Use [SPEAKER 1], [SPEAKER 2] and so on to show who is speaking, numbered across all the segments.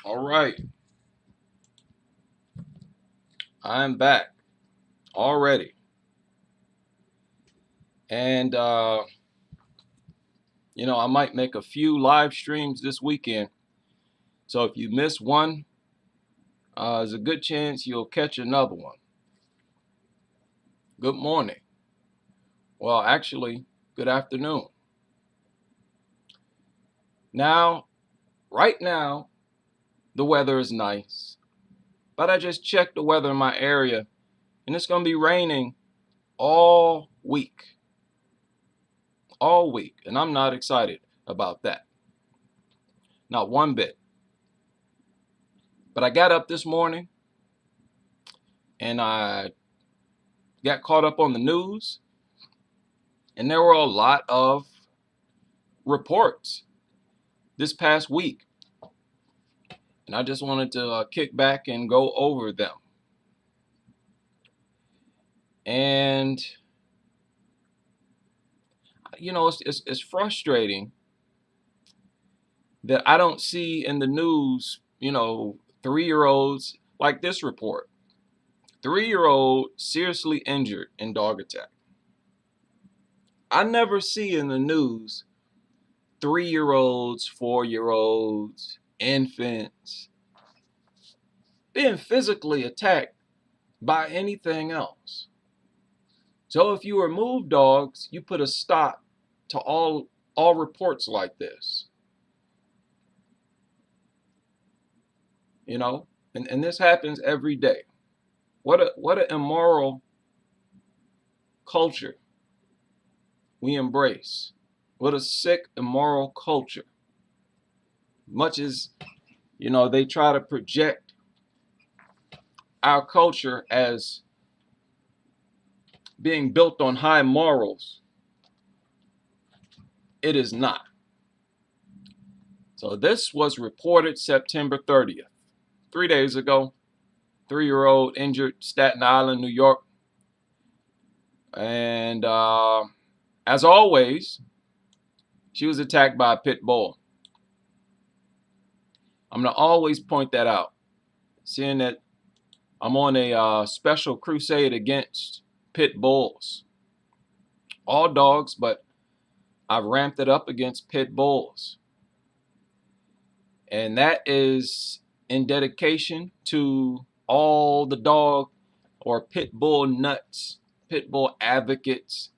[SPEAKER 1] All right, I'm back already. And, I might make a few live streams this weekend. So if you miss one, there's a good chance you'll catch another one. Good morning. Well, actually, good afternoon. Now, right now, the weather is nice. But I just checked the weather in my area, and it's going to be raining all week. All week. And I'm not excited about that. Not one bit. But I got up this morning and I got caught up on the news, and there were a lot of reports this past week. And I just wanted to kick back and go over them. And, it's frustrating that I don't see in the news, 3-year-olds like this report. 3-year-old seriously injured in dog attack. I never see in the news 3-year-olds, 4-year-olds, infants being physically attacked by anything else. So if you remove dogs, you put a stop to all reports like this. And this happens every day. What an immoral culture we embrace. What a sick, immoral culture. Much as, they try to project our culture as being built on high morals, it is not. So this was reported September 30th, 3 days ago. 3-year-old injured, Staten Island, New York. And as always, she was attacked by a pit bull. I'm going to always point that out, seeing that I'm on a special crusade against pit bulls. All dogs, but I've ramped it up against pit bulls. And that is in dedication to all the dog or pit bull nuts, pit bull advocates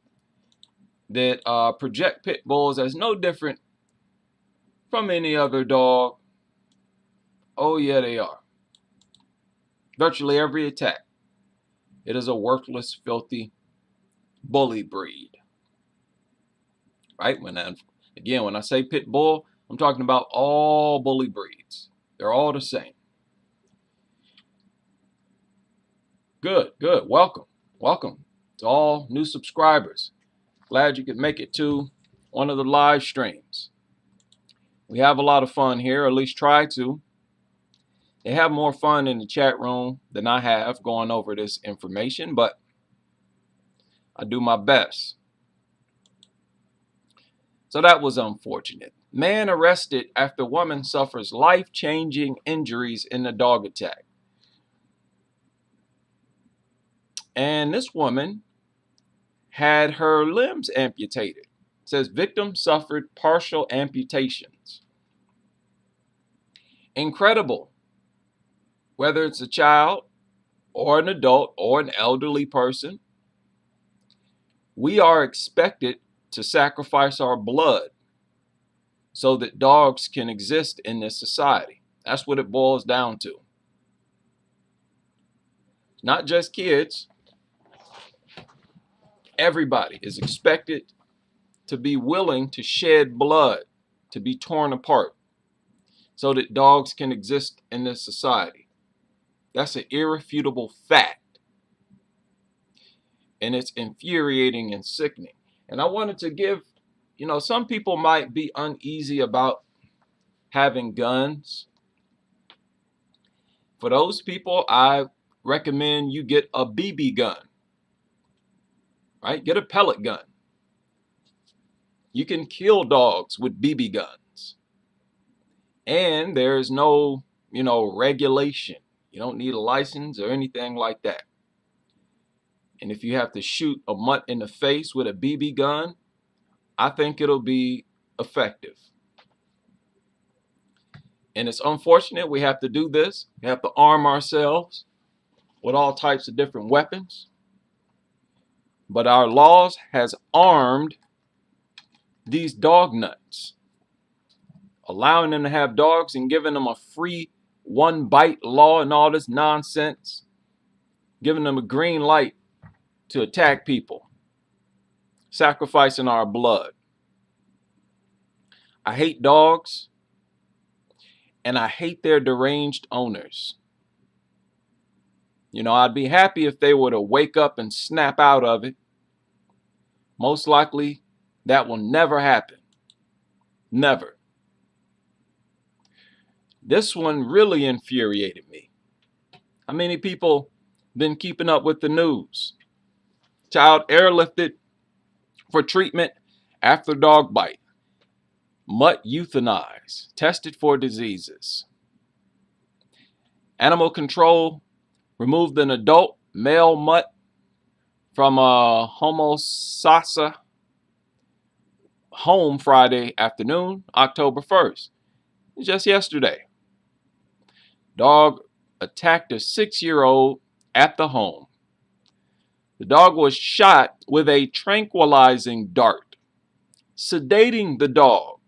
[SPEAKER 1] that project pit bulls as no different from any other dog. Oh yeah, they are. Virtually every attack, it is a worthless, filthy bully breed. Right? When I say pit bull, I'm talking about all bully breeds. They're all the same. Good. Welcome to all new subscribers. Glad you could make it to one of the live streams. We have a lot of fun here, or at least try to. They have more fun in the chat room than I have going over this information, but I do my best. So that was unfortunate. Man arrested after woman suffers life-changing injuries in a dog attack. And this woman had her limbs amputated. It says victim suffered partial amputations. Incredible. Whether it's a child or an adult or an elderly person, we are expected to sacrifice our blood so that dogs can exist in this society. That's what it boils down to. Not just kids. Everybody is expected to be willing to shed blood, to be torn apart, so that dogs can exist in this society. That's an irrefutable fact. And it's infuriating and sickening. And I wanted to give, some people might be uneasy about having guns. For those people, I recommend you get a BB gun. Right? Get a pellet gun. You can kill dogs with BB guns. And there's no regulation. You don't need a license or anything like that. And if you have to shoot a mutt in the face with a BB gun, I think it'll be effective. And it's unfortunate we have to do this. We have to arm ourselves with all types of different weapons. But our laws has armed these dog nuts, allowing them to have dogs and giving them a free one bite law and all this nonsense, giving them a green light to attack people, sacrificing our blood. I hate dogs, and I hate their deranged owners. I'd be happy if they were to wake up and snap out of it. Most likely, that will never happen. Never. This one really infuriated me. How many people been keeping up with the news? Child airlifted for treatment after dog bite. Mutt euthanized, tested for diseases. Animal control removed an adult male mutt from a Homosassa home Friday afternoon, October 1st. Just yesterday. Dog attacked a 6-year-old at the home. The dog was shot with a tranquilizing dart, sedating the dog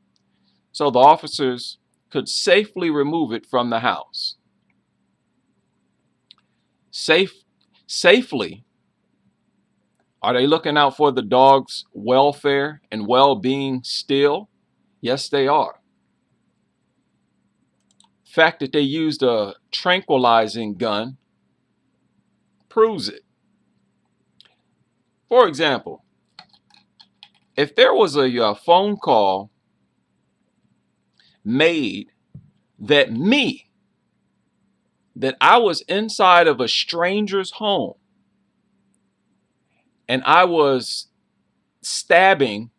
[SPEAKER 1] so the officers could safely remove it from the house. Safely? Are they looking out for the dog's welfare and well-being still? Yes, they are. The fact that they used a tranquilizing gun proves it. For example, if there was a phone call made that I was inside of a stranger's home and I was stabbing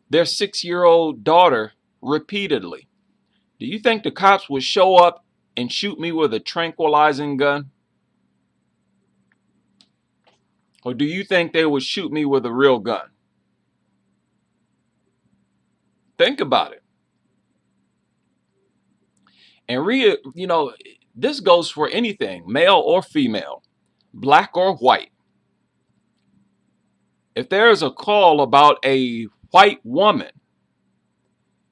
[SPEAKER 1] their 6-year-old daughter repeatedly, do you think the cops would show up and shoot me with a tranquilizing gun? Or do you think they would shoot me with a real gun? Think about it. And this goes for anything, male or female, black or white. If there is a call about a white woman,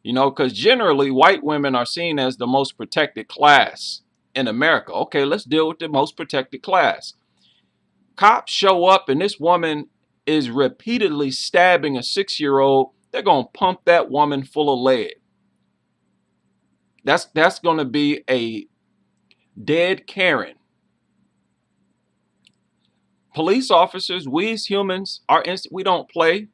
[SPEAKER 1] because generally white women are seen as the most protected class in America. Okay, let's deal with the most protected class. Cops show up and this woman is repeatedly stabbing a 6-year-old. They're going to pump that woman full of lead. That's going to be a dead Karen. Police officers, we as humans, we don't play.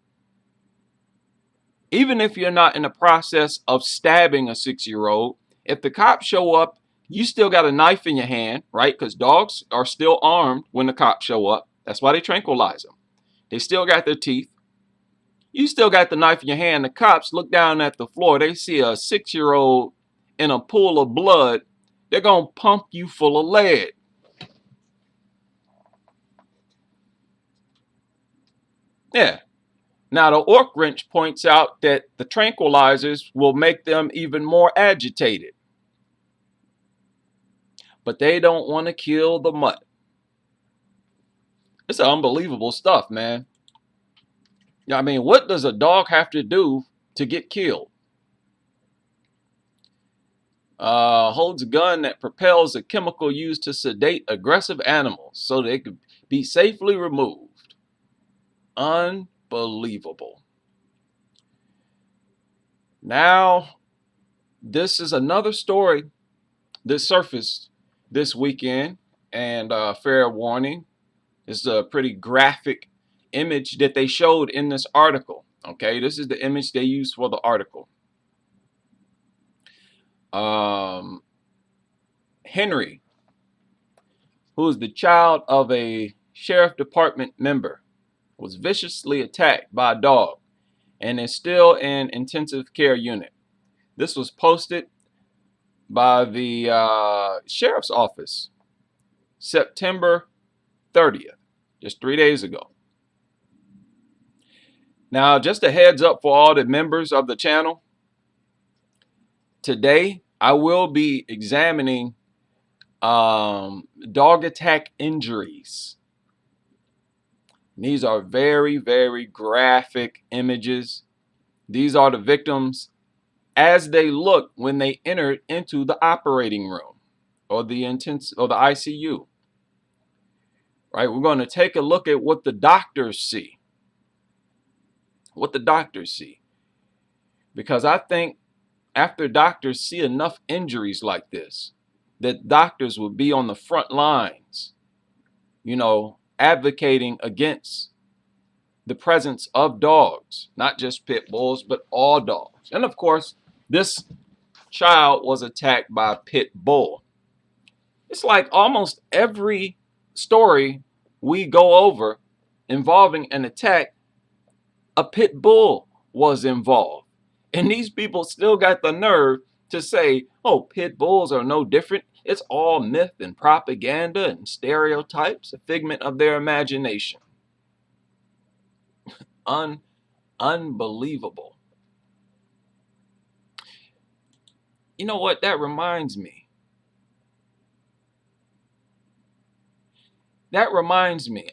[SPEAKER 1] Even if you're not in the process of stabbing a 6-year-old, if the cops show up, you still got a knife in your hand, right? Because dogs are still armed when the cops show up. That's why they tranquilize them. They still got their teeth. You still got the knife in your hand. The cops look down at the floor. They see a 6-year-old in a pool of blood. They're going to pump you full of lead. Yeah. Now, the Orc Wrench points out that the tranquilizers will make them even more agitated. But they don't want to kill the mutt. It's unbelievable stuff, man. I mean, what does a dog have to do to get killed? Holds a gun that propels a chemical used to sedate aggressive animals so they could be safely removed. Unbelievable. Now, this is another story that surfaced this weekend, and fair warning, it's a pretty graphic image that they showed in this article. Okay, this is the image they used for the article. Henry, who is the child of a sheriff department member, was viciously attacked by a dog and is still in intensive care unit. This was posted by the sheriff's office, September 30th, just 3 days ago. Now, just a heads up for all the members of the channel. Today, I will be examining dog attack injuries. These are very, very graphic images. These are the victims as they look when they entered into the operating room or the ICU. Right? We're going to take a look at what the doctors see. Because I think after doctors see enough injuries like this, that doctors will be on the front lines, advocating against the presence of dogs, not just pit bulls, but all dogs. And of course, this child was attacked by a pit bull. It's like almost every story we go over involving an attack, a pit bull was involved. And these people still got the nerve to say, oh, pit bulls are no different. It's all myth and propaganda and stereotypes, a figment of their imagination. Unbelievable. You know what? That reminds me.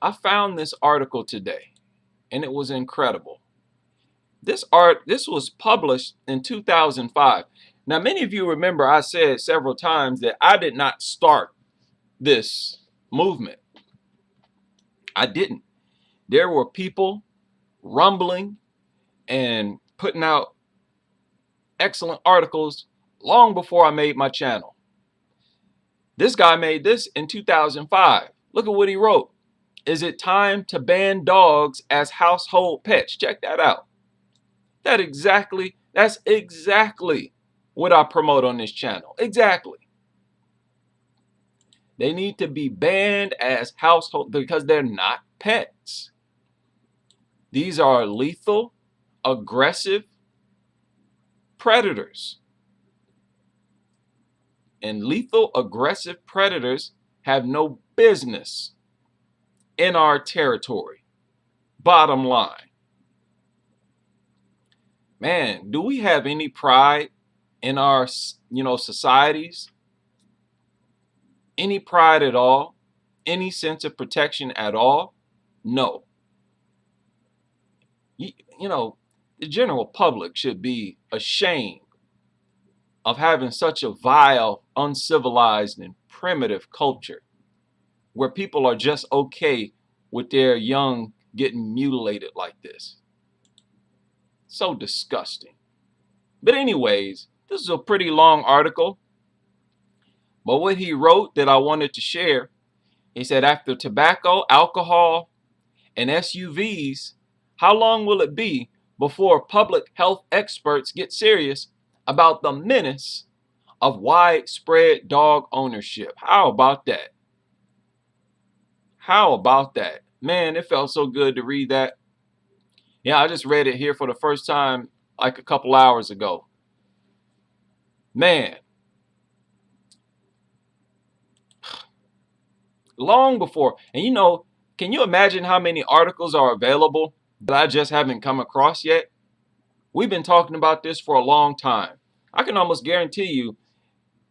[SPEAKER 1] I found this article today, and it was incredible. This was published in 2005. Now, many of you remember I said several times that I did not start this movement. I didn't. There were people rumbling and putting out excellent articles long before I made my channel. This guy made this in 2005. Look at what he wrote. Is it time to ban dogs as household pets? Check that out. That's exactly what I promote on this channel. Exactly. They need to be banned as household because they're not pets. These are lethal, aggressive predators. And lethal, aggressive predators have no business in our territory. Bottom line. Man, do we have any pride in our, societies? Any pride at all? Any sense of protection at all? No. The general public should be ashamed of having such a vile, uncivilized, and primitive culture where people are just okay with their young getting mutilated like this. So disgusting. But anyways, this is a pretty long article. But what he wrote that I wanted to share, he said, after tobacco, alcohol, and SUVs, how long will it be before public health experts get serious about the menace of widespread dog ownership? How about that? How about that? Man, it felt so good to read that. Yeah, I just read it here for the first time like a couple hours ago. Man. Long before. And can you imagine how many articles are available that I just haven't come across yet? We've been talking about this for a long time. I can almost guarantee you,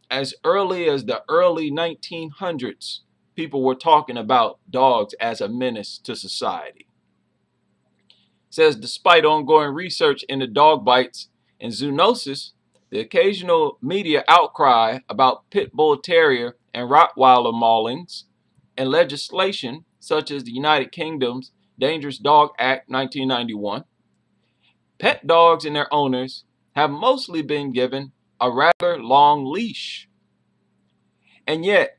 [SPEAKER 1] as early as the early 1900s, people were talking about dogs as a menace to society. It says, despite ongoing research into dog bites and zoonosis, the occasional media outcry about pit bull terrier and Rottweiler maulings and legislation such as the United Kingdom's Dangerous Dog Act 1991, pet dogs and their owners have mostly been given a rather long leash. And yet,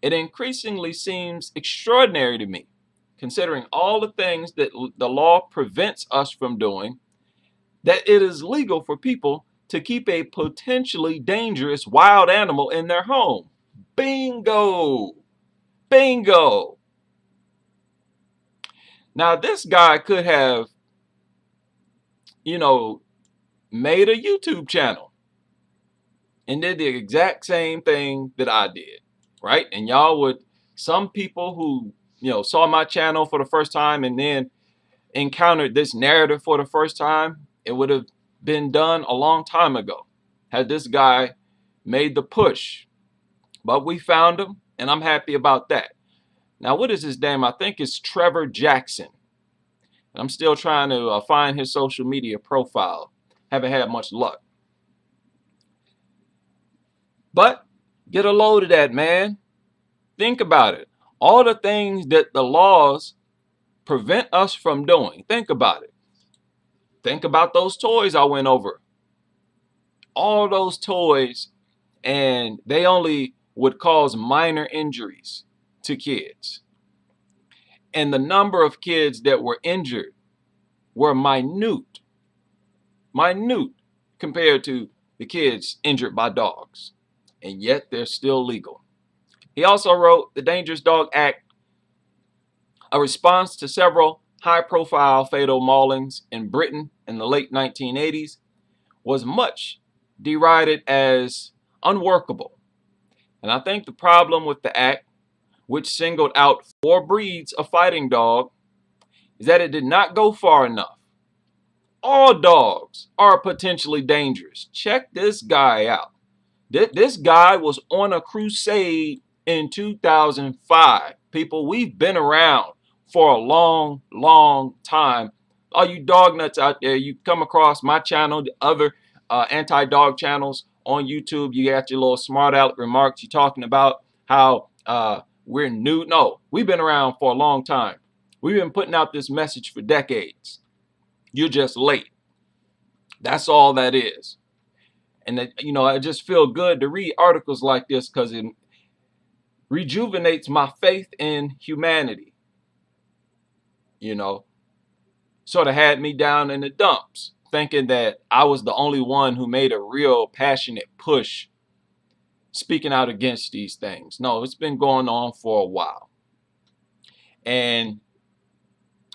[SPEAKER 1] it increasingly seems extraordinary to me, considering all the things that the law prevents us from doing, that it is legal for people to keep a potentially dangerous wild animal in their home. Bingo! Bingo! Now, this guy could have, made a YouTube channel and did the exact same thing that I did, right? And y'all would, some people who, saw my channel for the first time and then encountered this narrative for the first time, it would have been done a long time ago had this guy made the push. But we found him, and I'm happy about that. Now, what is his name? I think it's Trevor Jackson. I'm still trying to find his social media profile. Haven't had much luck. But get a load of that, man. Think about it. All the things that the laws prevent us from doing. Think about it. Think about those toys I went over. All those toys, and they only would cause minor injuries to kids. And the number of kids that were injured were minute compared to the kids injured by dogs. And yet they're still legal. He also wrote the Dangerous Dog Act, a response to several high-profile fatal maulings in Britain in the late 1980s, was much derided as unworkable. And I think the problem with the act, which singled out 4 breeds of fighting dog, is that it did not go far enough. All dogs are potentially dangerous. Check this guy out. This guy was on a crusade in 2005. People, we've been around for a long, long time. All you dog nuts out there, you come across my channel, the other anti-dog channels on YouTube, you got your little smart aleck remarks. You're talking about how we're new. No, we've been around for a long time. We've been putting out this message for decades. You're just late. That's all that is. And I just feel good to read articles like this because it rejuvenates my faith in humanity. Sort of had me down in the dumps, thinking that I was the only one who made a real passionate push speaking out against these things. No, it's been going on for a while. And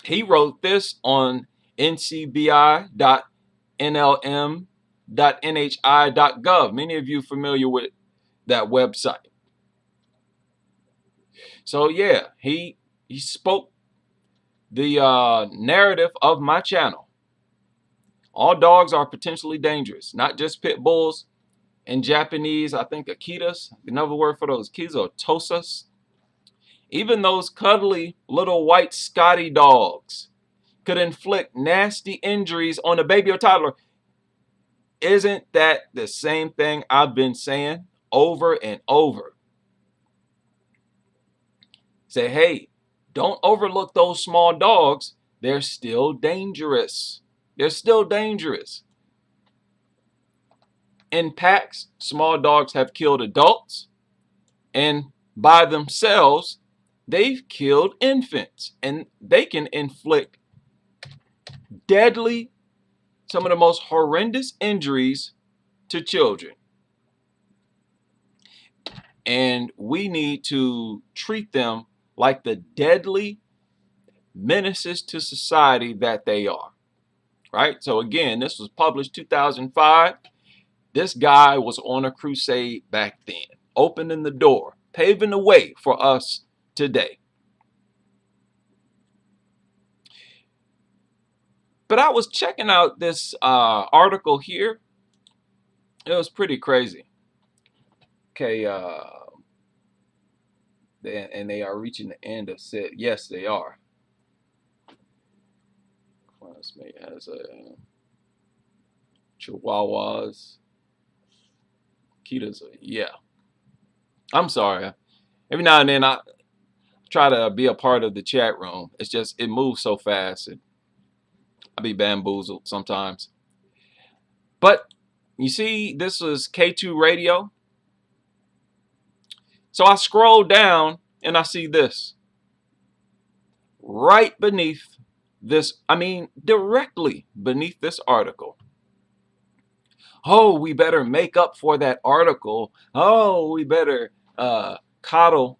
[SPEAKER 1] he wrote this on ncbi.nlm.nhi.gov. Many of you familiar with that website. So yeah, he spoke the narrative of my channel. All dogs are potentially dangerous, not just pit bulls. In Japanese, I think Akitas, another word for those Akitas or Tosas. Even those cuddly little white Scotty dogs could inflict nasty injuries on a baby or toddler. Isn't that the same thing I've been saying over and over? Say, hey, don't overlook those small dogs. They're still dangerous. They're still dangerous. In packs, small dogs have killed adults, and by themselves, they've killed infants, and they can inflict deadly, some of the most horrendous injuries to children. And we need to treat them like the deadly menaces to society that they are. Right? So again, this was published 2005. This guy was on a crusade back then, opening the door, paving the way for us today. But I was checking out this article here. It was pretty crazy. Okay, and they are reaching the end of said. Yes, they are. Classmate has a Chihuahuas. Akitas, yeah. I'm sorry. Every now and then I try to be a part of the chat room. It's just, it moves so fast. I be bamboozled sometimes. But you see, this was K2 Radio. So I scroll down and I see this. Right beneath this, directly beneath this article. Oh, we better make up for that article. Oh, we better coddle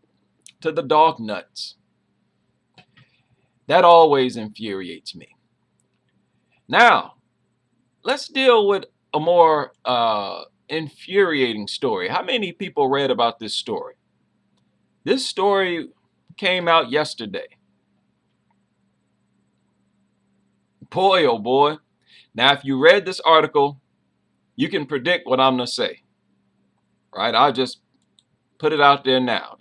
[SPEAKER 1] to the dog nuts. That always infuriates me. Now, let's deal with a more infuriating story. How many people read about this story? This story came out yesterday. Boy, oh boy. Now, if you read this article, you can predict what I'm going to say. Right? I'll just put it out there now.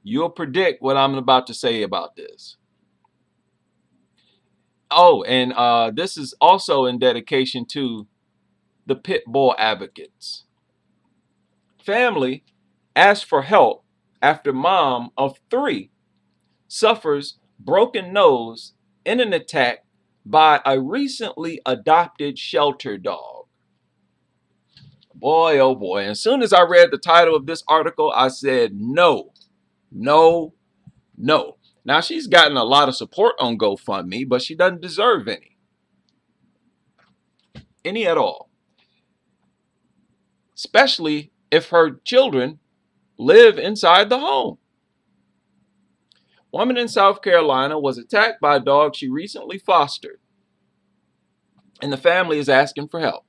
[SPEAKER 1] You'll predict what I'm about to say about this. Oh, and this is also in dedication to the pit bull advocates. Family asked for help after mom of 3 suffers broken nose in an attack by a recently adopted shelter dog. Boy, oh boy. As soon as I read the title of this article, I said, no, no, no. Now, she's gotten a lot of support on GoFundMe, but she doesn't deserve any at all. Especially if her children live inside the home. Woman in South Carolina was attacked by a dog she recently fostered, and the family is asking for help.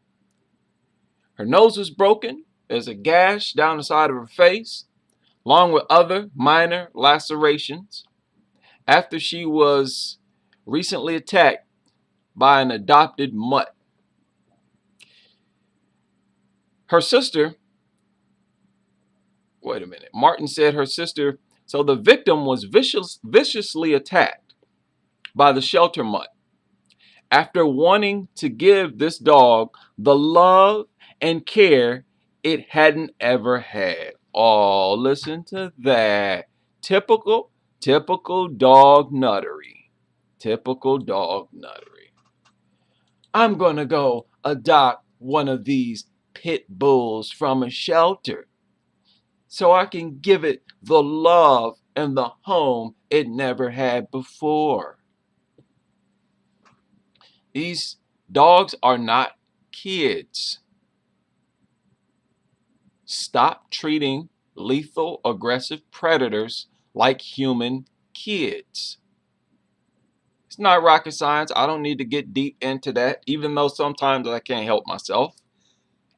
[SPEAKER 1] Her nose was broken. There's a gash down the side of her face, along with other minor lacerations, after she was recently attacked by an adopted mutt. Her sister, wait a minute, Martin said her sister, so the victim was viciously attacked by the shelter mutt after wanting to give this dog the love and care it hadn't ever had. Oh, listen to that. Typical dog nuttery. Typical dog nuttery. I'm going to go adopt one of these pit bulls from a shelter so I can give it the love and the home it never had before. These dogs are not kids. Stop treating lethal, aggressive predators like human kids. It's not rocket science. I don't need to get deep into that, even though sometimes I can't help myself.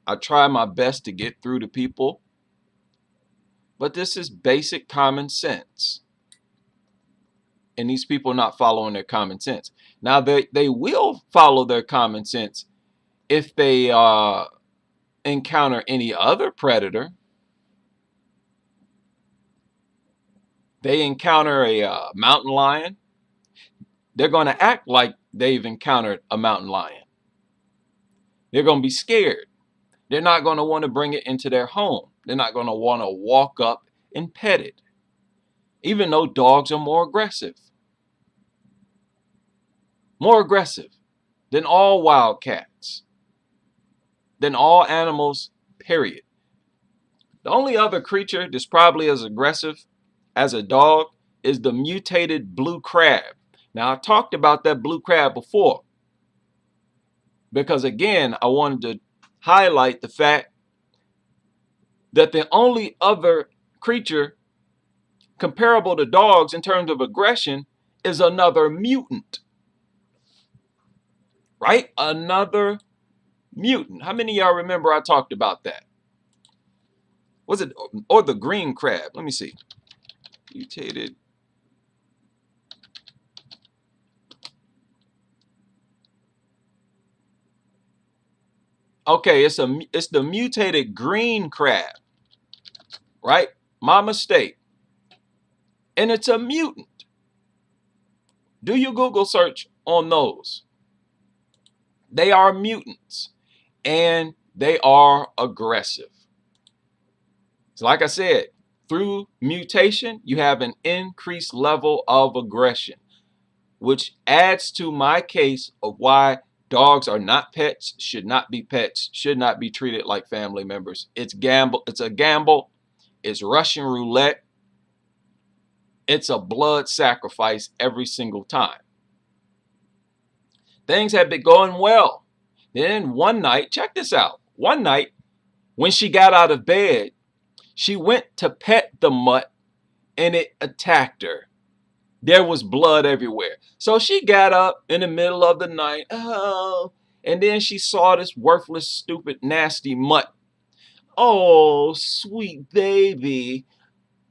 [SPEAKER 1] I try my best to get through to people. But this is basic common sense. And these people are not following their common sense. Now, they will follow their common sense if they encounter any other predator. They encounter a mountain lion, they're going to act like they've encountered a mountain lion. They're going to be scared. They're not going to want to bring it into their home. They're not going to want to walk up and pet it, even though dogs are more aggressive. More aggressive than all wildcats, than all animals, period. The only other creature that's probably as aggressive as a dog is the mutated blue crab. Now, I talked about that blue crab before because, again, I wanted to highlight the fact that the only other creature comparable to dogs in terms of aggression is another mutant. Right? Another mutant. How many of y'all remember I talked about that? Was it, or the green crab? Let me see. Mutated. Okay, it's the mutated green crab. Right? My mistake. And it's a mutant. Do your Google search on those. They are mutants and they are aggressive. So like I said, through mutation, you have an increased level of aggression, which adds to my case of why dogs are not pets, should not be pets, should not be treated like family members. It's a gamble. It's Russian roulette. It's a blood sacrifice every single time. Things had been going well. Then one night, check this out. One night, when she got out of bed, she went to pet the mutt and it attacked her. There was blood everywhere. So she got up in the middle of the night, and then she saw this worthless, stupid, nasty mutt Oh, sweet baby,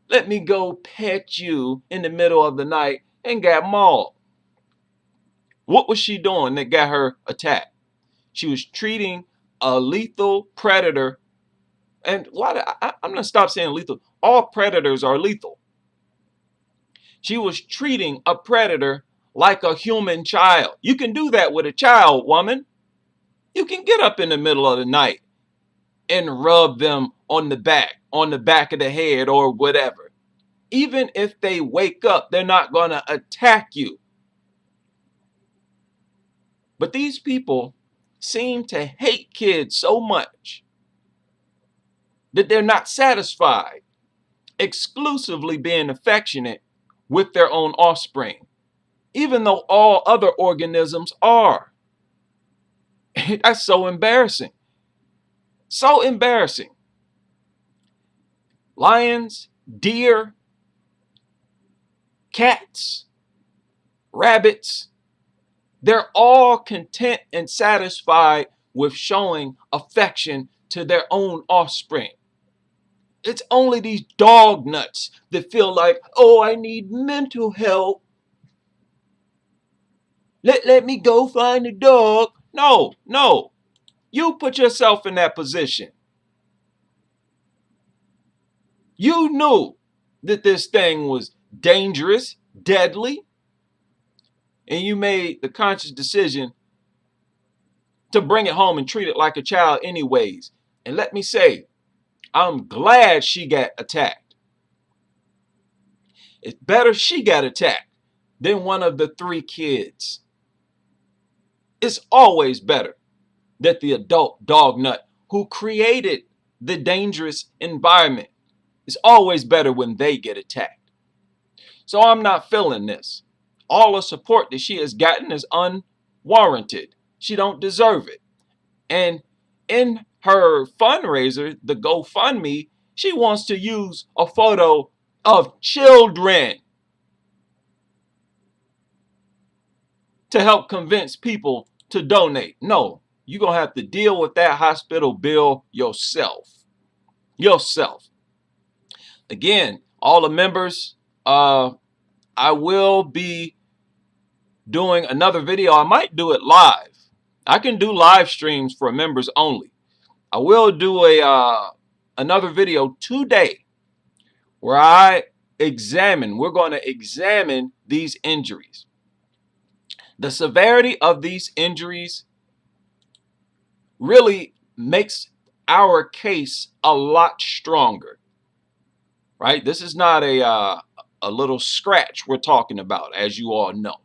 [SPEAKER 1] let me go pet you in the middle of the night and got mauled. What was she doing that got her attacked? She was treating a lethal predator. And I'm going to stop saying lethal. All predators are lethal. She was treating a predator like a human child. You can do that with a child, woman. You can get up in the middle of the night and rub them on the back of the head or whatever. Even if they wake up, they're not going to attack you. But these people seem to hate kids so much that they're not satisfied exclusively being affectionate with their own offspring, even though all other organisms are. That's so embarrassing. So embarrassing. Lions, deer, cats, rabbits, they're all content and satisfied with showing affection to their own offspring. It's only these dog nuts that feel like, oh, I need mental help. Let me go find a dog. No. You put yourself in that position. You knew that this thing was dangerous, deadly, and you made the conscious decision to bring it home and treat it like a child anyways. And let me say, I'm glad she got attacked. It's better she got attacked than one of the 3 kids. It's always better that the adult dog nut who created the dangerous environment, it's always better when they get attacked. So I'm not feeling this. All the support that she has gotten is unwarranted. She don't deserve it. And in her fundraiser, the GoFundMe, she wants to use a photo of children to help convince people to donate. No, you're going to have to deal with that hospital bill yourself. Again, all the members, I will be doing another video. I might do it live. I can do live streams for members only. I will do another video today where we're going to examine these injuries. The severity of these injuries really makes our case a lot stronger, right? This is not a little scratch we're talking about, as you all know.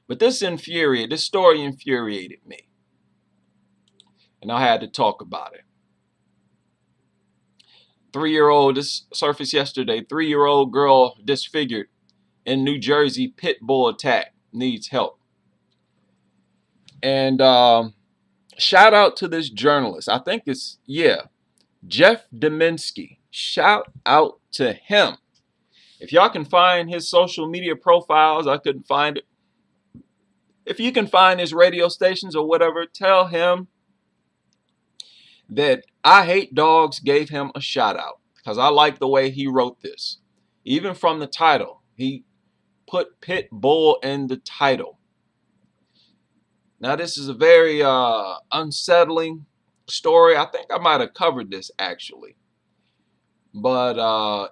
[SPEAKER 1] But this story infuriated me, and I had to talk about it. 3-year-old, this surfaced yesterday, 3-year-old girl disfigured in New Jersey, pit bull attack, needs help. And shout out to this journalist. I think it's, Jeff Deminsky. Shout out to him. If y'all can find his social media profiles, I couldn't find it. If you can find his radio stations or whatever, tell him that I Hate Dogs gave him a shout out, because I like the way he wrote this. Even from the title, he put pit bull in the title. Now, this is a very unsettling story. I think I might have covered this actually, but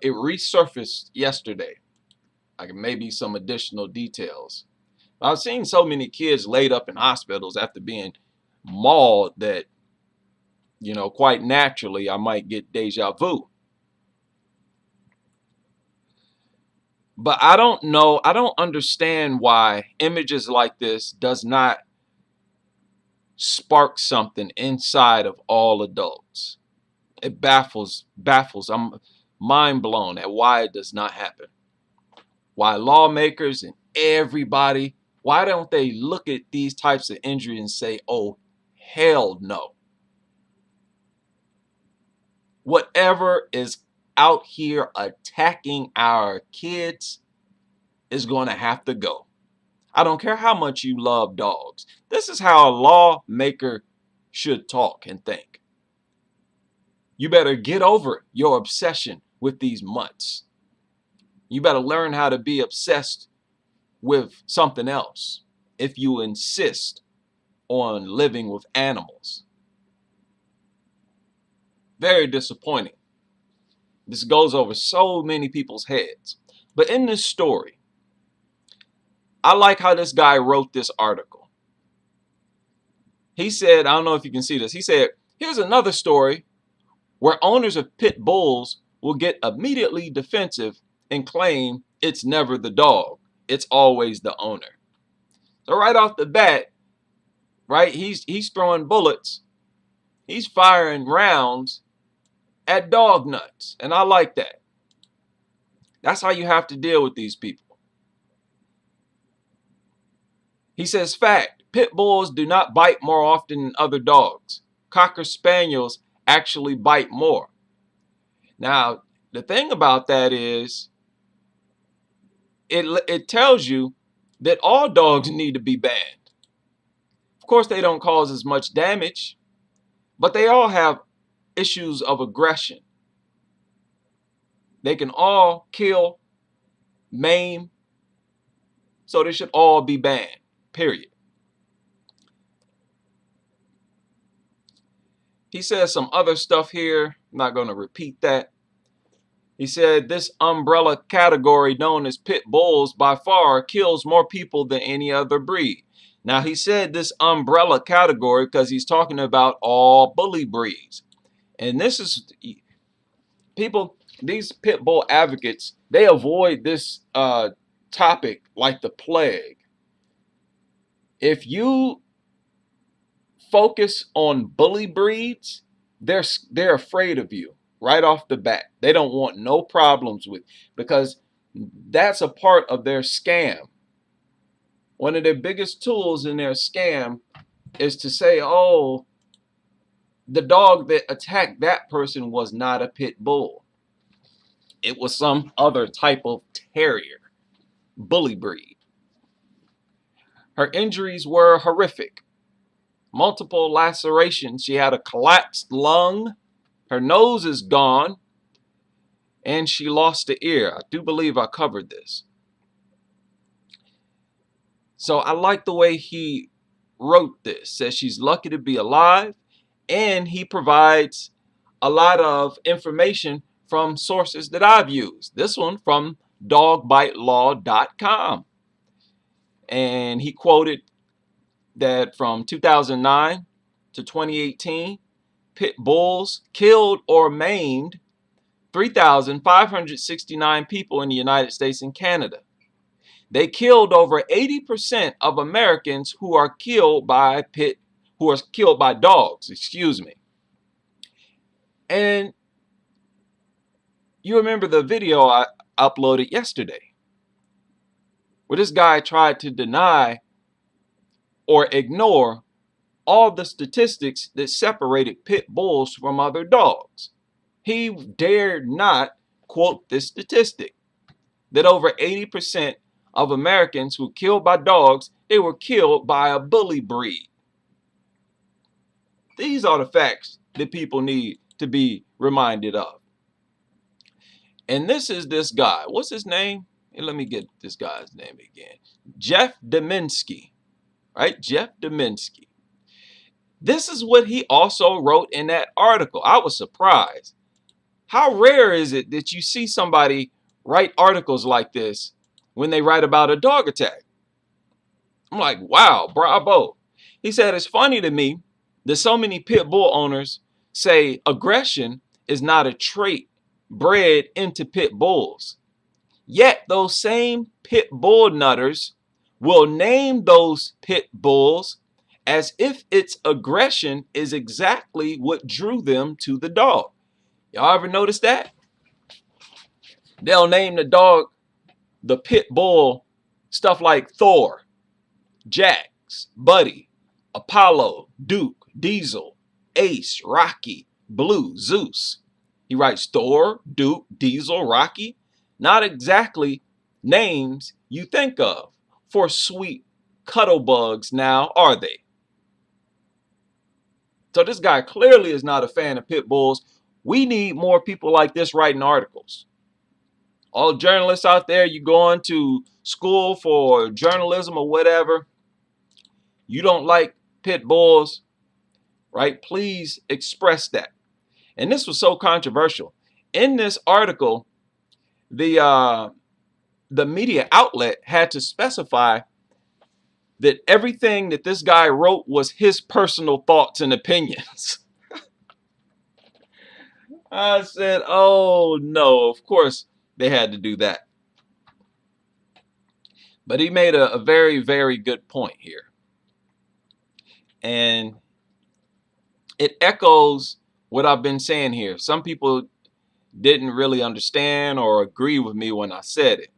[SPEAKER 1] it resurfaced yesterday. Like maybe some additional details. I've seen so many kids laid up in hospitals after being mauled that, you know, quite naturally I might get deja vu. But I don't know, I don't understand why images like this does not spark something inside of all adults. It baffles. I'm mind blown at why it does not happen. Why lawmakers and everybody, why don't they look at these types of injuries and say, oh, hell no. Whatever is out here attacking our kids is going to have to go. I don't care how much you love dogs. This is how a lawmaker should talk and think. You better get over your obsession with these mutts. You better learn how to be obsessed with something else if you insist on living with animals. Very disappointing. This goes over so many people's heads. But in this story, I like how this guy wrote this article. He said, I don't know if you can see this. He said, here's another story where owners of pit bulls will get immediately defensive and claim it's never the dog. It's always the owner. So right off the bat, right, he's throwing bullets. He's firing rounds at dog nuts. And I like that. That's how you have to deal with these people. He says, fact, pit bulls do not bite more often than other dogs. Cocker spaniels actually bite more. Now, the thing about that is, it tells you that all dogs need to be banned. Of course, they don't cause as much damage, but they all have issues of aggression. They can all kill, maim, so they should all be banned, period. He says some other stuff here. I'm not going to repeat that. He said this umbrella category known as pit bulls by far kills more people than any other breed. Now, he said this umbrella category because he's talking about all bully breeds. And this is people, these pit bull advocates, they avoid this topic like the plague. If you focus on bully breeds, they're afraid of you right off the bat. They don't want no problems with, because that's a part of their scam. One of their biggest tools in their scam is to say, oh, the dog that attacked that person was not a pit bull. It was some other type of terrier, bully breed. Her injuries were horrific. Multiple lacerations. She had a collapsed lung. Her nose is gone. And she lost the ear. I do believe I covered this. So I like the way he wrote this. Says she's lucky to be alive. And he provides a lot of information from sources that I've used. This one from dogbitelaw.com. And he quoted that from 2009 to 2018, pit bulls killed or maimed 3,569 people in the United States and Canada. They killed over 80% of Americans who are killed by dogs, excuse me. And you remember the video I uploaded yesterday, where this guy tried to deny or ignore all the statistics that separated pit bulls from other dogs. He dared not quote this statistic, that over 80% of Americans who were killed by dogs, they were killed by a bully breed. These are the facts that people need to be reminded of. And this is this guy. What's his name? And let me get this guy's name again. Jeff Deminsky. Right? Jeff Deminsky. This is what he also wrote in that article. I was surprised. How rare is it that you see somebody write articles like this when they write about a dog attack? I'm like, wow, bravo. He said, it's funny to me that so many pit bull owners say aggression is not a trait bred into pit bulls. Yet those same pit bull nutters will name those pit bulls as if its aggression is exactly what drew them to the dog. Y'all ever notice that? They'll name the dog, the pit bull, stuff like Thor, Jax, Buddy, Apollo, Duke, Diesel, Ace, Rocky, Blue, Zeus. He writes Thor, Duke, Diesel, Rocky. Not exactly names you think of for sweet cuddle bugs now, are they? So this guy clearly is not a fan of pit bulls, We need more people like this writing articles. All journalists out there, you going to school for journalism or whatever, you don't like pit bulls, right? Please express that. And this was so controversial. In this article, the media outlet had to specify that everything that this guy wrote was his personal thoughts and opinions. I said, oh no, of course they had to do that. But he made a very, very good point here. And it echoes what I've been saying here. Some people didn't really understand or agree with me when I said it.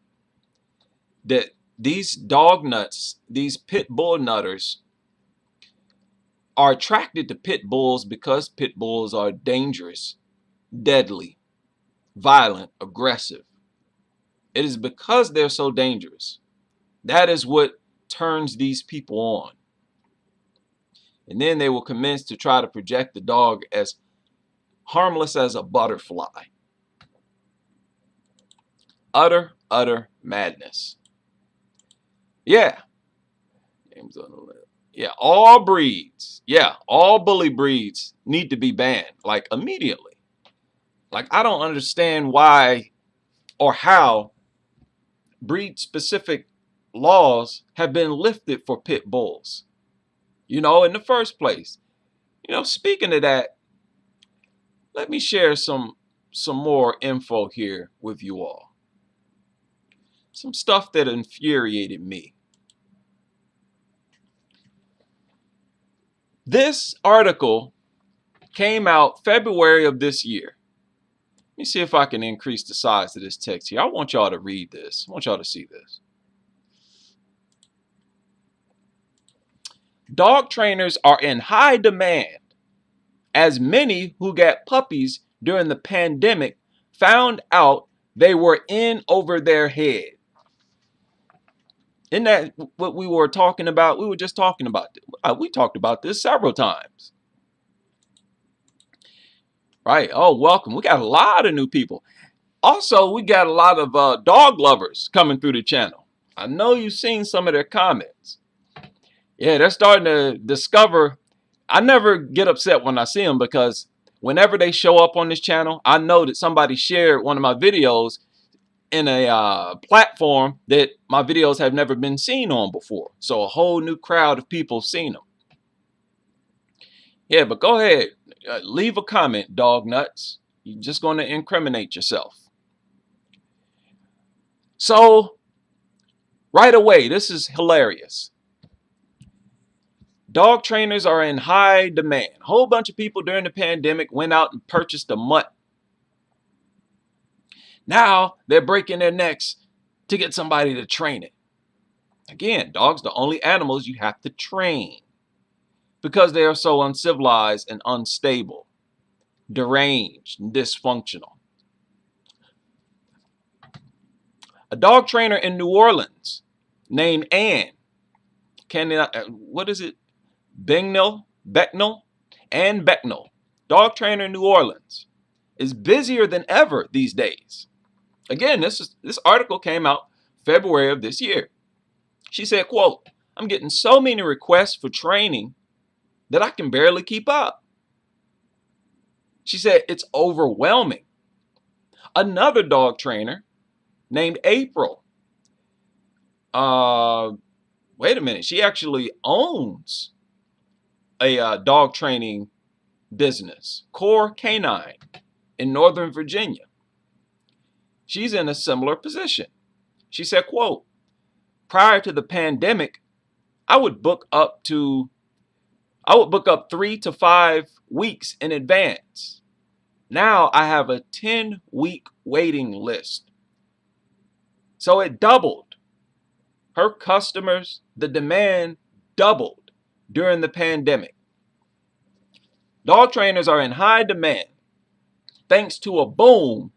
[SPEAKER 1] That these dog nuts, these pit bull nutters, are attracted to pit bulls because pit bulls are dangerous, deadly, violent, aggressive. It is because they're so dangerous. That is what turns these people on. And then they will commence to try to project the dog as harmless as a butterfly. Utter madness. Yeah. Yeah, all breeds. Yeah, all bully breeds need to be banned, like immediately. Like, I don't understand why or how breed-specific laws have been lifted for pit bulls, in the first place. Speaking of that, let me share some more info here with you all. Some stuff that infuriated me. This article came out February of this year. Let me see if I can increase the size of this text here. I want y'all to read this. I want y'all to see this. Dog trainers are in high demand as many who got puppies during the pandemic found out they were in over their head. Isn't that what we were talking about? We were just talking about it. We talked about this several times. Right. Oh, welcome. We got a lot of new people. Also, we got a lot of dog lovers coming through the channel. I know you've seen some of their comments. Yeah, they're starting to discover. I never get upset when I see them because whenever they show up on this channel, I know that somebody shared one of my videos in a platform that my videos have never been seen on before. So a whole new crowd of people have seen them. Yeah, but go ahead. Leave a comment, dog nuts. You're just going to incriminate yourself. So, right away, this is hilarious. Dog trainers are in high demand. A whole bunch of people during the pandemic went out and purchased a mutt. Now, they're breaking their necks to get somebody to train it. Again, dogs are the only animals you have to train because they are so uncivilized and unstable, deranged, and dysfunctional. A dog trainer in New Orleans named Ann, what is it? Becknell, Ann Becknell, dog trainer in New Orleans, is busier than ever these days. Again, this article came out February of this year. She said, quote, "I'm getting so many requests for training that I can barely keep up." She said, "It's overwhelming." Another dog trainer named April, wait a minute, she actually owns a dog training business, Core Canine, in Northern Virginia. She's in a similar position. She said, quote, "Prior to the pandemic, I would book up 3 to 5 weeks in advance. Now I have a 10-week waiting list." So it doubled. Her customers, the demand doubled during the pandemic. Dog trainers are in high demand thanks to a boom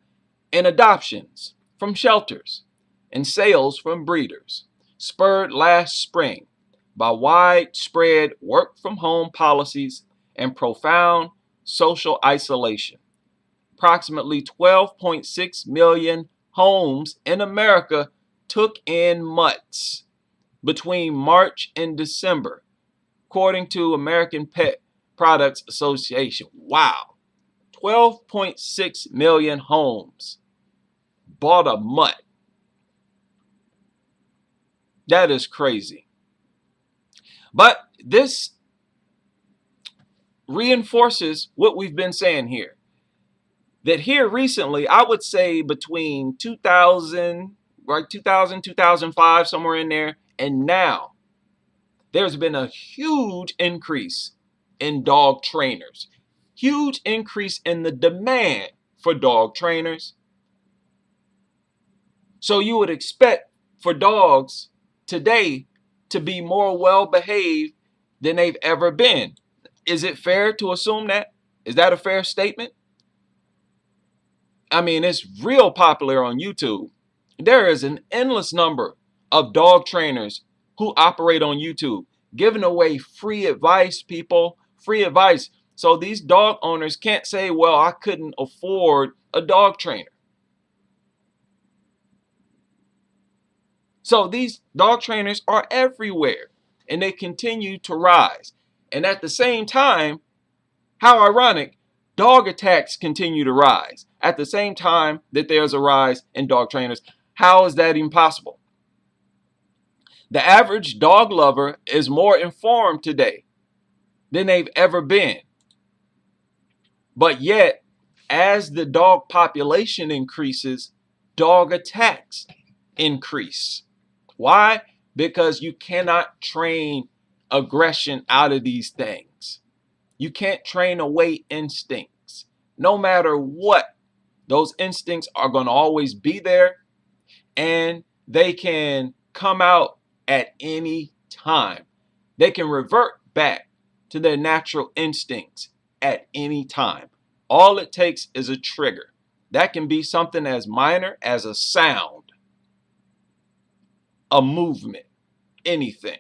[SPEAKER 1] in adoptions from shelters and sales from breeders, spurred last spring by widespread work from home policies and profound social isolation. approximately 12.6 million homes in America took in mutts between March and December, according to American Pet Products Association. Wow, 12.6 million homes bought a mutt. That is crazy. But this reinforces what we've been saying here. That here recently, I would say between 2000, 2005, somewhere in there, and now, there's been a huge increase in dog trainers. Huge increase in the demand for dog trainers. So you would expect for dogs today to be more well behaved than they've ever been. Is it fair to assume that? Is that a fair statement? I mean, it's real popular on YouTube. There is an endless number of dog trainers who operate on YouTube, giving away free advice, people, free advice. So these dog owners can't say, well, I couldn't afford a dog trainer. So these dog trainers are everywhere, and they continue to rise. And at the same time, how ironic, dog attacks continue to rise at the same time that there's a rise in dog trainers. How is that even possible? The average dog lover is more informed today than they've ever been. But yet, as the dog population increases, dog attacks increase. Why? Because you cannot train aggression out of these things. You can't train away instincts. No matter what, those instincts are going to always be there, and they can come out at any time. They can revert back to their natural instincts at any time. All it takes is a trigger. That can be something as minor as a sound, a movement, anything.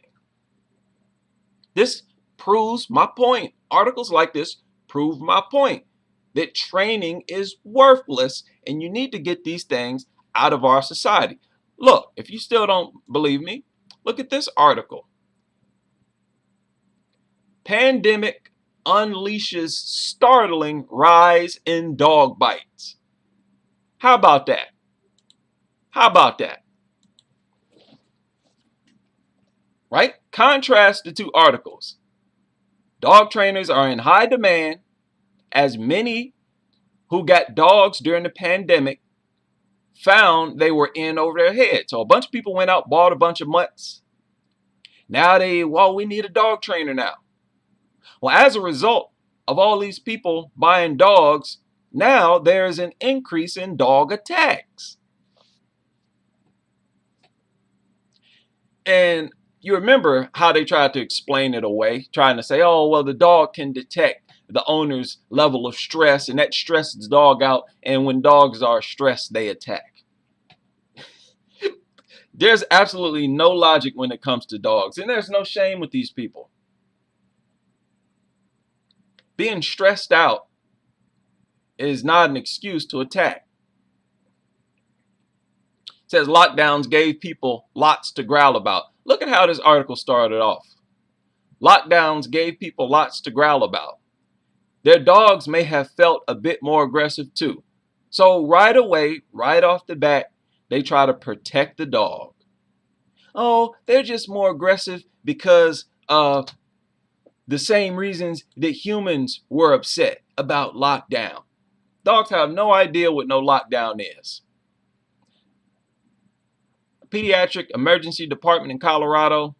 [SPEAKER 1] This proves my point. Articles like this prove my point that training is worthless, and you need to get these things out of our society. Look, if you still don't believe me, look at this article. Pandemic unleashes startling rise in dog bites. How about that? How about that? Right? Contrast the two articles. Dog trainers are in high demand, as many who got dogs during the pandemic found they were in over their head. So a bunch of people went out, bought a bunch of mutts. Now we need a dog trainer now. Well, as a result of all these people buying dogs, now there's an increase in dog attacks. And you remember how they tried to explain it away, trying to say, oh, well, the dog can detect the owner's level of stress, and that stresses the dog out. And when dogs are stressed, they attack. There's absolutely no logic when it comes to dogs, and there's no shame with these people. Being stressed out is not an excuse to attack. It says lockdowns gave people lots to growl about. Look at how this article started off. Lockdowns gave people lots to growl about. Their dogs may have felt a bit more aggressive too. So right away, right off the bat, they try to protect the dog. Oh, they're just more aggressive because of the same reasons that humans were upset about lockdown. Dogs have no idea what no lockdown is. A pediatric emergency department in Colorado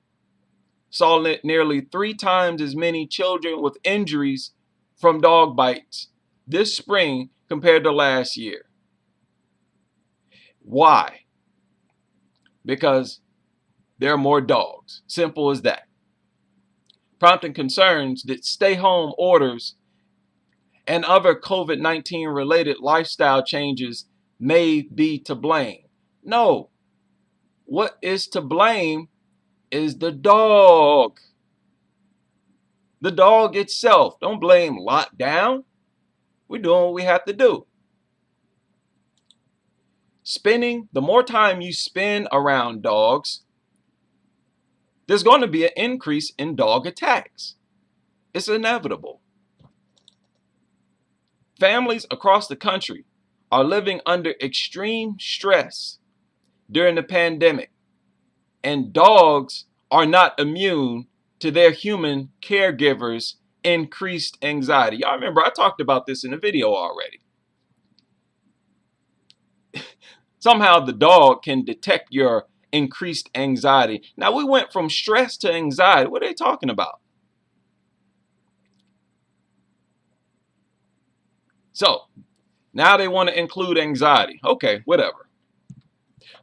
[SPEAKER 1] saw nearly 3 times as many children with injuries from dog bites this spring compared to last year. Why? Because there are more dogs. Simple as that. Prompting concerns that stay-home orders and other COVID-19 related lifestyle changes may be to blame. No. What is to blame is the dog. The dog itself. Don't blame lockdown. We're doing what we have to do. The more time you spend around dogs, there's going to be an increase in dog attacks. It's inevitable. Families across the country are living under extreme stress during the pandemic, and dogs are not immune to their human caregivers' increased anxiety. Y'all remember I talked about this in a video already. Somehow the dog can detect your increased anxiety. Now we went from stress to anxiety. What are they talking about? So now they want to include anxiety. Okay, whatever.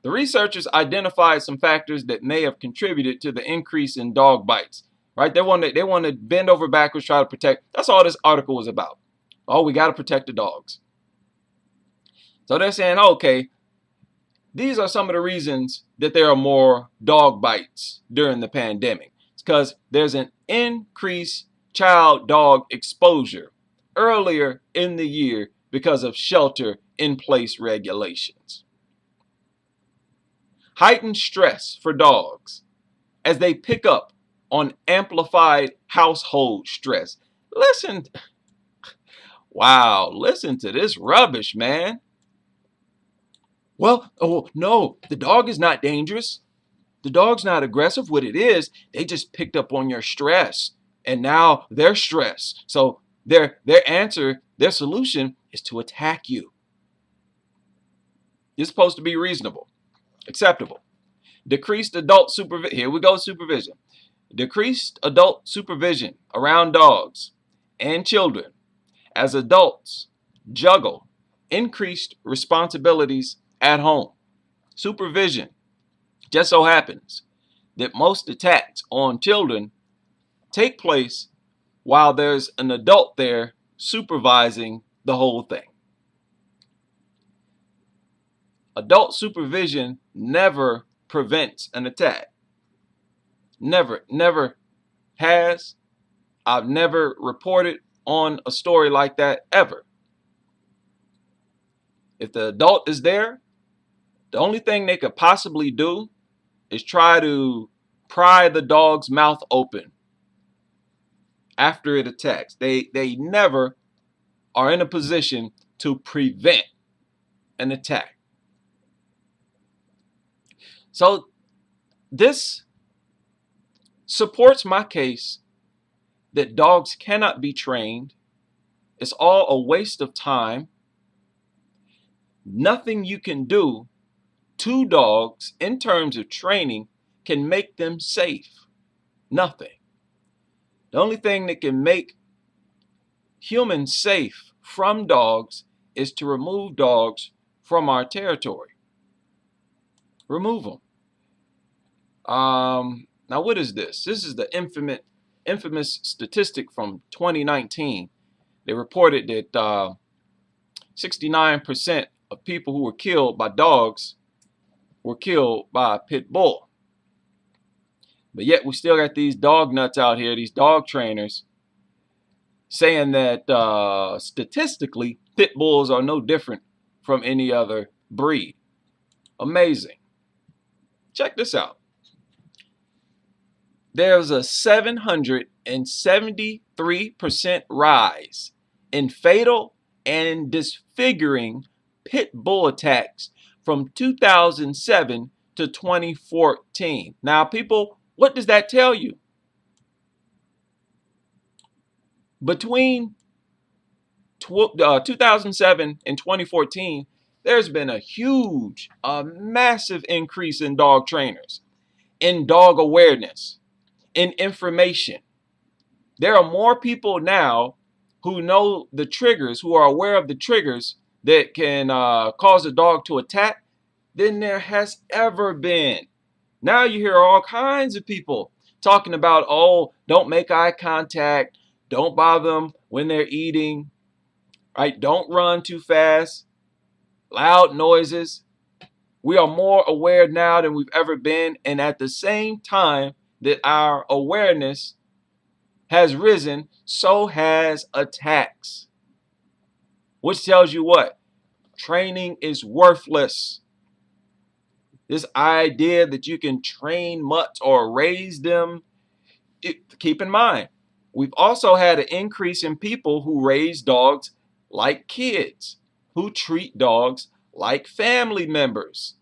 [SPEAKER 1] The researchers identified some factors that may have contributed to the increase in dog bites. Right? They want to bend over backwards, try to protect. That's all this article was about. Oh, we got to protect the dogs. So they're saying, okay, these are some of the reasons that there are more dog bites during the pandemic. It's because there's an increased child dog exposure earlier in the year because of shelter-in-place regulations. Heightened stress for dogs as they pick up on amplified household stress. Listen to this rubbish, man. Well, oh no, the dog is not dangerous. The dog's not aggressive. What it is, they just picked up on your stress, and now they're stressed. So their answer, their solution is to attack you. You're supposed to be reasonable, acceptable. Decreased adult supervision. Here we go, supervision. Decreased adult supervision around dogs and children as adults juggle increased responsibilities at home. Supervision. Just so happens that most attacks on children take place while there's an adult there supervising the whole thing. Adult supervision never prevents an attack. Never has. I've never reported on a story like that ever. If the adult is there, the only thing they could possibly do is try to pry the dog's mouth open after it attacks. They never are in a position to prevent an attack. So this supports my case that dogs cannot be trained. It's all a waste of time. Nothing you can do to dogs in terms of training can make them safe. Nothing. The only thing that can make humans safe from dogs is to remove dogs from our territory. Remove them. Now what is this? This is the infamous statistic from 2019. They reported that 69% of people who were killed by dogs were killed by a pit bull. But yet we still got these dog nuts out here, these dog trainers, saying that statistically pit bulls are no different from any other breed. Amazing. Check this out. There's a 773% rise in fatal and disfiguring pit bull attacks from 2007 to 2014. Now, people, what does that tell you? Between 2007 and 2014, there's been a massive increase in dog trainers, in dog awareness, in information. There are more people now who know the triggers, who are aware of the triggers that can cause a dog to attack than there has ever been. Now you hear all kinds of people talking about, oh, don't make eye contact, don't bother them when they're eating, right? Don't run too fast, loud noises. We are more aware now than we've ever been, and at the same time that our awareness has risen, so has attacks. Which tells you what? Training is worthless. This idea that you can train mutts or raise them, keep in mind, we've also had an increase in people who raise dogs like kids, who treat dogs like family members.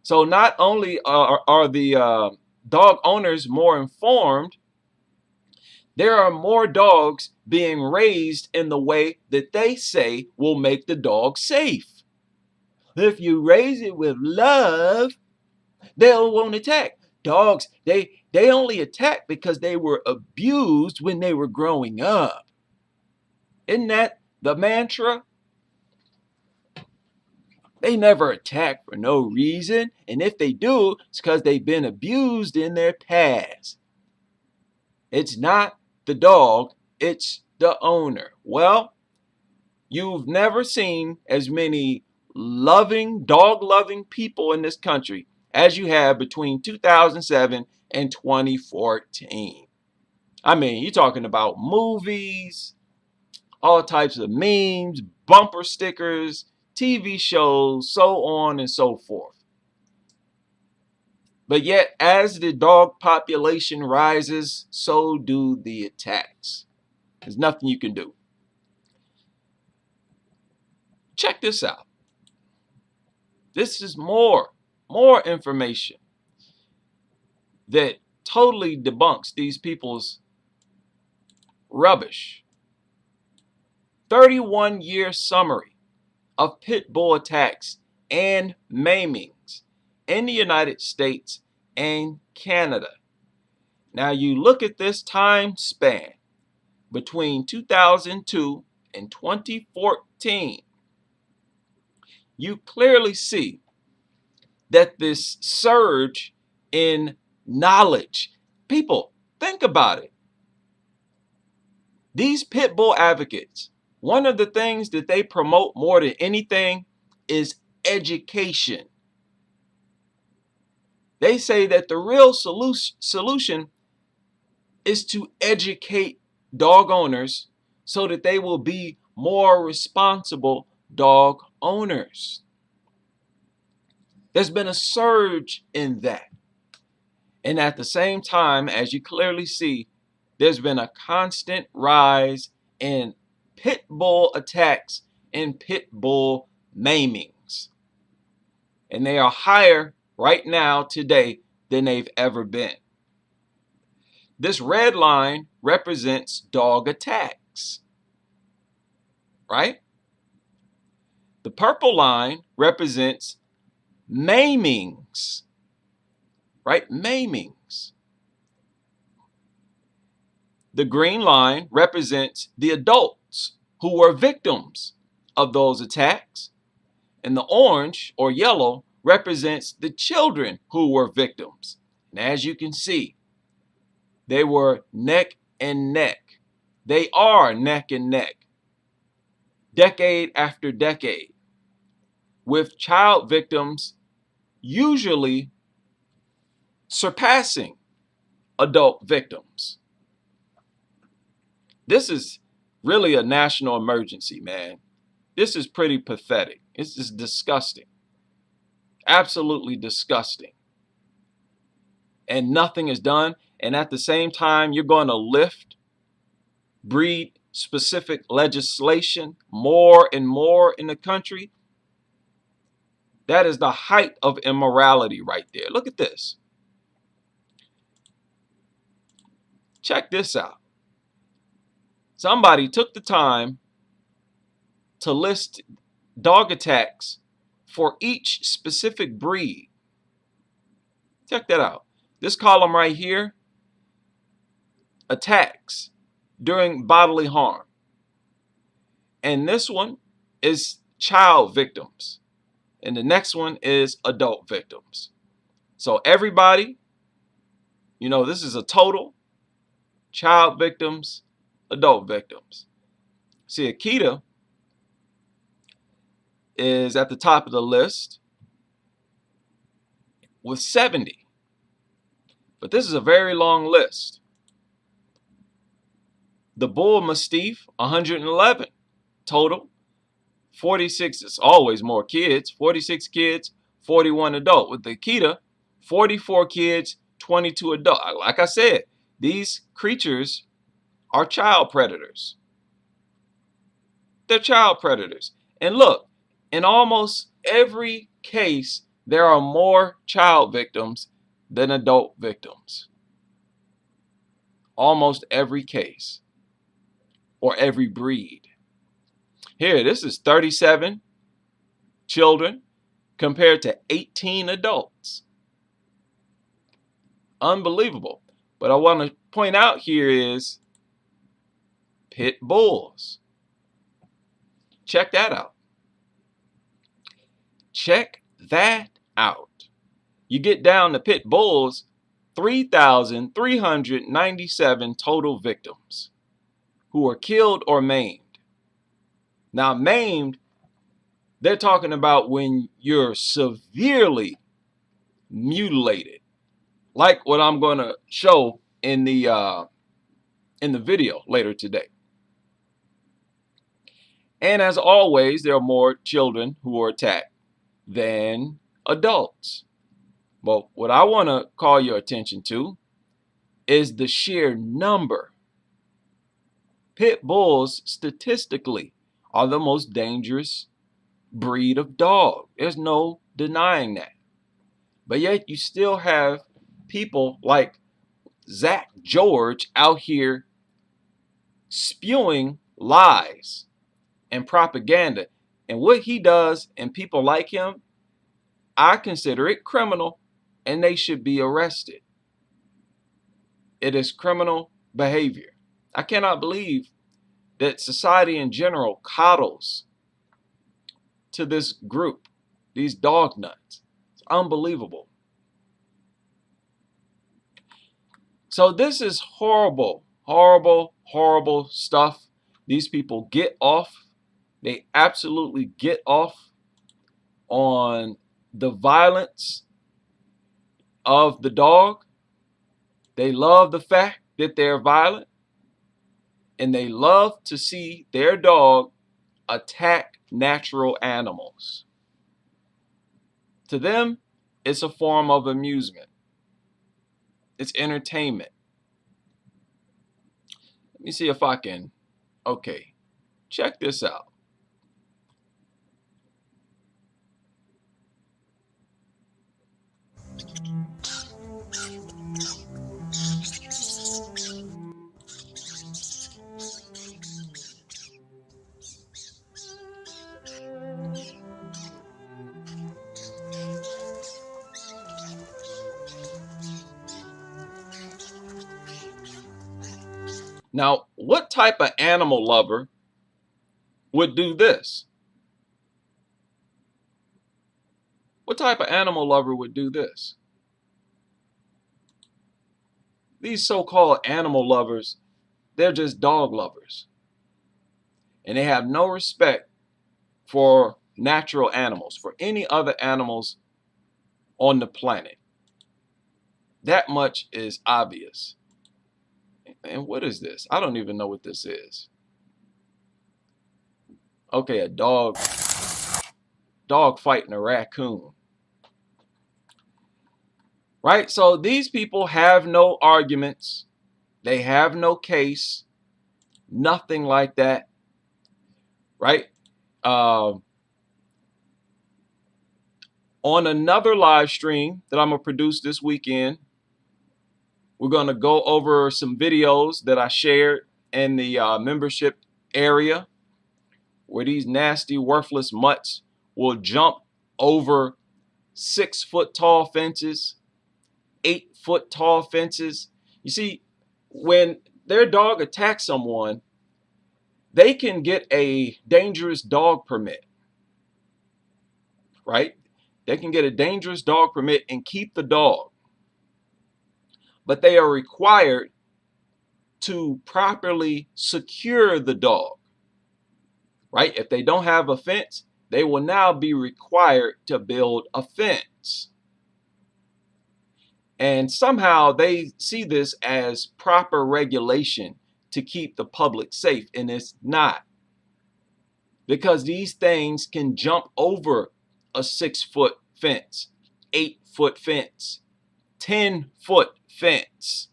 [SPEAKER 1] So not only are the dog owners more informed, there are more dogs being raised in the way that they say will make the dog safe. If you raise it with love, they'll won't attack. Dogs, they only attack because they were abused when they were growing up. Isn't that the mantra? They never attack for no reason, and if they do, it's because they've been abused in their past. It's not the dog, it's the owner. Well, you've never seen as many loving, dog-loving people in this country as you have between 2007 and 2014. I mean, you're talking about movies, all types of memes, bumper stickers, TV shows, so on and so forth. But yet, as the dog population rises, so do the attacks. There's nothing you can do. Check this out. This is more information that totally debunks these people's rubbish. 31-year summary of pit bull attacks and maimings in the United States and Canada. Now you look at this time span between 2002 and 2014, you clearly see that this surge in knowledge. People, think about it. These pit bull advocates, one of the things that they promote more than anything is education. They say that the real solution is to educate dog owners so that they will be more responsible dog owners. There's been a surge in that. And at the same time, as you clearly see, there's been a constant rise in pit bull attacks and pit bull maimings. And they are higher right now today than they've ever been. This red line represents dog attacks, right? The purple line represents maimings, right? Maimings. The green line represents the adults who were victims of those attacks. And the orange or yellow represents the children who were victims. And as you can see, they were neck and neck. They are neck and neck, decade after decade, with child victims usually surpassing adult victims. This is really a national emergency, man. This is pretty pathetic. This is disgusting. Absolutely disgusting. And nothing is done. And at the same time, you're going to lift breed specific legislation more and more in the country. That is the height of immorality right there. Look at this. Check this out. Somebody took the time to list dog attacks for each specific breed. Check that out. This column right here, attacks during bodily harm. And this one is child victims. And the next one is adult victims. So everybody, you know, this is a total. Child victims, adult victims. See, Akita is at the top of the list with 70. But this is a very long list. The Bull Mastiff, 111 total. 46, it's always more kids. 46 kids 41 adult. With the Akita, 44 kids, 22 adult. Like I said, these creatures are child predators. They're child predators. And look, in almost every case, there are more child victims than adult victims. Almost every case, or every breed. Here, this is 37 children compared to 18 adults. Unbelievable. But I want to point out here is pit bulls. Check that out. Check that out. You get down to pit bulls, 3,397 total victims who were killed or maimed. Now, maimed, they're talking about when you're severely mutilated, like what I'm going to show in the video later today. And as always, there are more children who are attacked than adults. But what I want to call your attention to is the sheer number. Pit bulls statistically are the most dangerous breed of dog. There's no denying that. But yet you still have people like Zach George out here spewing lies and propaganda. And what he does and people like him, I consider it criminal, and they should be arrested. It is criminal behavior. I cannot believe that society in general coddles to this group, these dog nuts. It's unbelievable. So this is horrible, horrible, horrible stuff. These people get off. They absolutely get off on the violence of the dog. They love the fact that they're violent, and they love to see their dog attack natural animals. To them, it's a form of amusement. It's entertainment. Let me see if I can, okay, check this out. Now, what type of animal lover would do this? What type of animal lover would do this? These so-called animal lovers, they're just dog lovers. And they have no respect for natural animals, for any other animals on the planet. That much is obvious. And what is this? I don't even know what this is. Okay, a dog fighting a raccoon. Right? So these people have no arguments. They have no case. Nothing like that. Right? On another live stream that I'm going to produce this weekend, we're going to go over some videos that I shared in the membership area where these nasty, worthless mutts will jump over 6-foot tall fences, 8-foot tall fences. You see, when their dog attacks someone, they can get a dangerous dog permit, right? They can get a dangerous dog permit and keep the dog. But they are required to properly secure the dog, right? If they don't have a fence, they will now be required to build a fence. And somehow they see this as proper regulation to keep the public safe, and it's not. Because these things can jump over a 6-foot fence, 8-foot fence, 10-foot fence.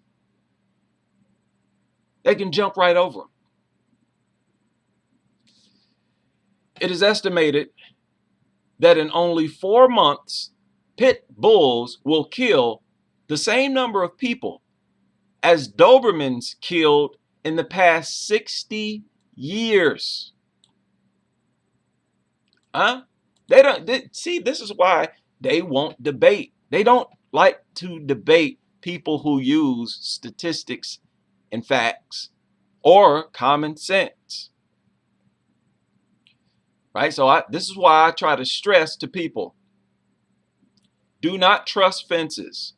[SPEAKER 1] They can jump right over them. It is estimated that in only 4 months, pit bulls will kill the same number of people as Dobermans killed in the past 60 years. See, this is why they won't debate. They don't like to debate people who use statistics and facts or common sense. Right? So this is why I try to stress to people, do not trust fences.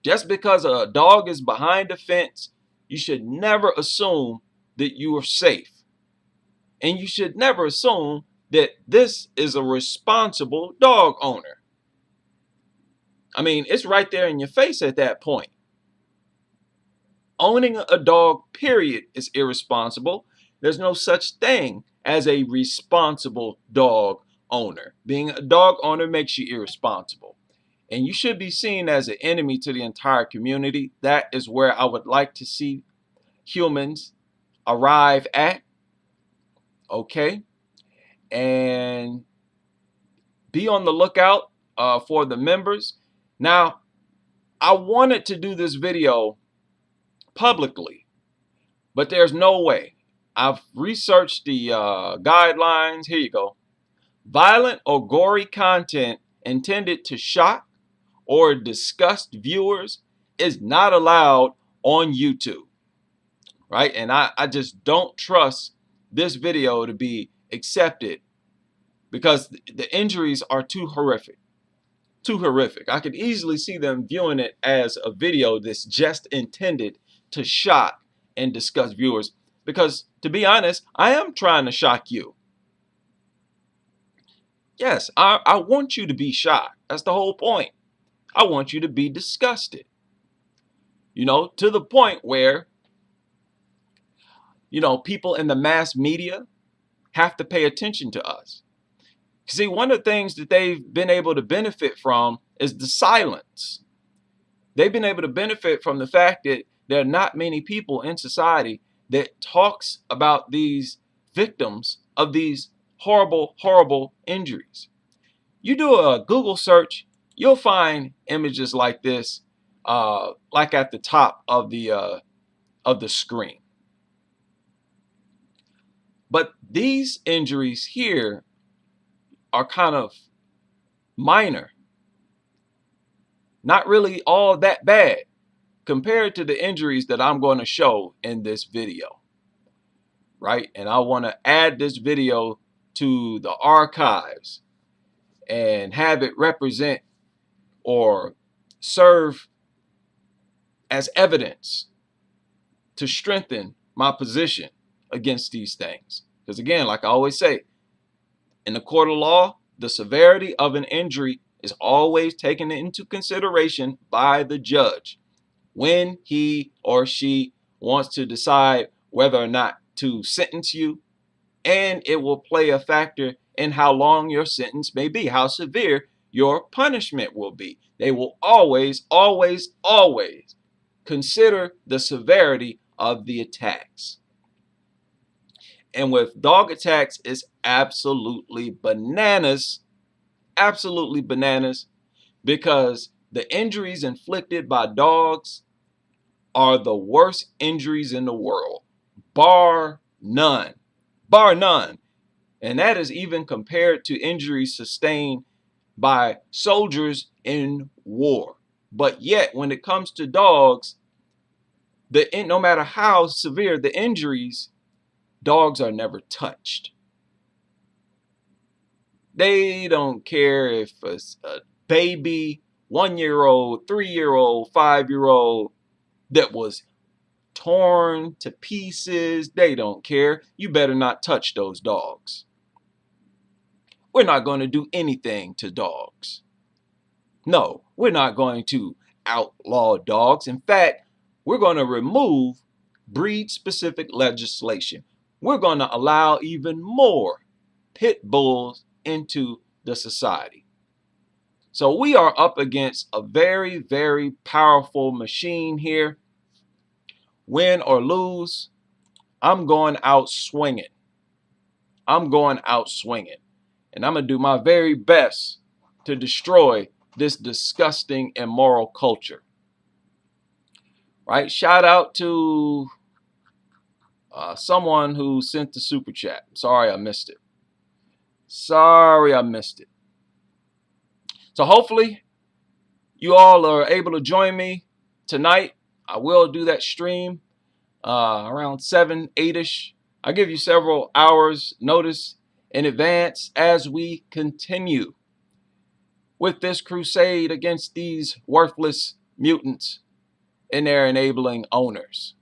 [SPEAKER 1] Just because a dog is behind a fence, you should never assume that you are safe. And you should never assume that this is a responsible dog owner. I mean, it's right there in your face at that point. Owning a dog, period, is irresponsible. There's no such thing as a responsible dog owner. Being a dog owner makes you irresponsible. And you should be seen as an enemy to the entire community. That is where I would like to see humans arrive at. Okay? And be on the lookout for the members. Now, I wanted to do this video publicly, but there's no way. I've researched the guidelines. Here you go. Violent or gory content intended to shock or disgust viewers is not allowed on YouTube. Right? And I just don't trust this video to be accepted because the injuries are too horrific. Too horrific. I could easily see them viewing it as a video that's just intended to shock and disgust viewers. Because, to be honest, I am trying to shock you. Yes, I want you to be shocked. That's the whole point. I want you to be disgusted. You know, to the point where, you know, people in the mass media have to pay attention to us. See, one of the things that they've been able to benefit from is the silence. They've been able to benefit from the fact that there are not many people in society that talks about these victims of these horrible, horrible injuries. You do a Google search, you'll find images like this, like at the top of the screen. But these injuries here are kind of minor, not really all that bad compared to the injuries that I'm going to show in this video, right? And I want to add this video to the archives and have it represent or serve as evidence to strengthen my position against these things. Because again, like I always say, in the court of law, the severity of an injury is always taken into consideration by the judge when he or she wants to decide whether or not to sentence you, and it will play a factor in how long your sentence may be, how severe your punishment will be. They will always, always, always consider the severity of the attacks. And with dog attacks, it's absolutely bananas, because the injuries inflicted by dogs are the worst injuries in the world, bar none, bar none. And that is even compared to injuries sustained by soldiers in war. But yet, when it comes to dogs, no matter how severe the injuries, dogs are never touched. They don't care if it's a baby, 1-year-old, 3-year-old, 5-year-old that was torn to pieces. They don't care. You better not touch those dogs. We're not going to do anything to dogs. No, we're not going to outlaw dogs. In fact, we're going to remove breed-specific legislation. We're going to allow even more pit bulls into the society. So we are up against a very, very powerful machine here. Win or lose, I'm going out swinging. I'm going out swinging. And I'm going to do my very best to destroy this disgusting, immoral culture. Right? Shout out to someone who sent the super chat. Sorry I missed it. Sorry I missed it. So hopefully you all are able to join me tonight. I will do that stream around 7, 8-ish. I'll give you several hours notice in advance as we continue with this crusade against these worthless mutants and their enabling owners.